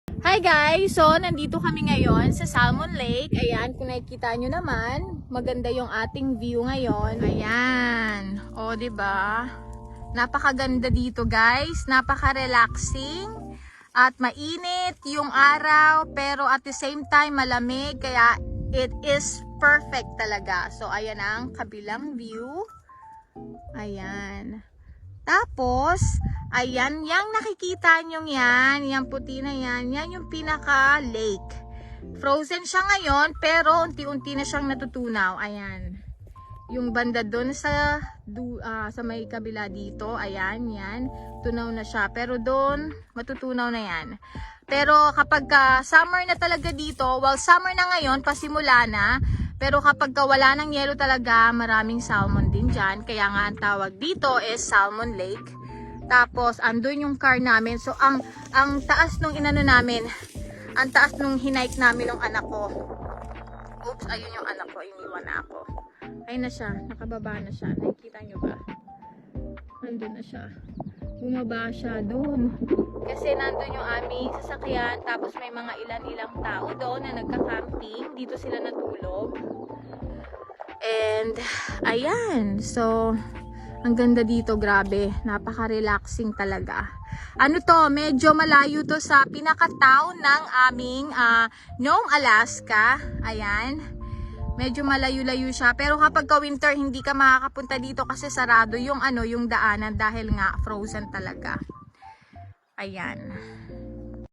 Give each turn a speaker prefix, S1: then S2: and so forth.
S1: Hi guys! So, nandito kami ngayon sa Salmon Lake. Ayan, kung nakikita nyo naman, maganda yung ating view ngayon. Ayan. O, diba? Napakaganda dito guys. Napaka-relaxing. At mainit yung araw, pero at the same time malamig. Kaya it is perfect talaga. So, ayan ang kabilang view. Ayan. Tapos, ayan, yung nakikita nyo yan, yung puti na yan yung pinaka-lake. Frozen siya ngayon, pero unti-unti na siyang natutunaw. Ayan. Yung banda doon sa may kabila dito, ayan, yan. Tunaw na siya. Pero doon, matutunaw na yan. Pero kapag summer na talaga dito, well, summer na ngayon, pasimula na. Pero kapag wala ng yelo talaga, maraming salmon din dyan. Kaya nga ang tawag dito is Salmon Lake. Tapos, andun yung car namin. So, ang taas nung inano namin, ang taas nung hinike namin ng anak ko. Oops, ayun yung anak ko. Iniwan na ako. Ayun na siya. Nakababa na siya. Nakikita nyo ba? Andun na siya. Bumaba siya doon. Kasi nandun yung aming sasakyan. Tapos may mga ilan-ilang tao doon na nagka-camping. Dito sila natulog. And, ayan. So, ang ganda dito. Grabe. Napaka-relaxing talaga. Ano to? Medyo malayo to sa pinaka-town ng aming Nome, Alaska. Ayan. Medyo malayo-layo siya. Pero kapag winter, hindi ka makakapunta dito kasi sarado yung yung daanan dahil nga frozen talaga. Ayan.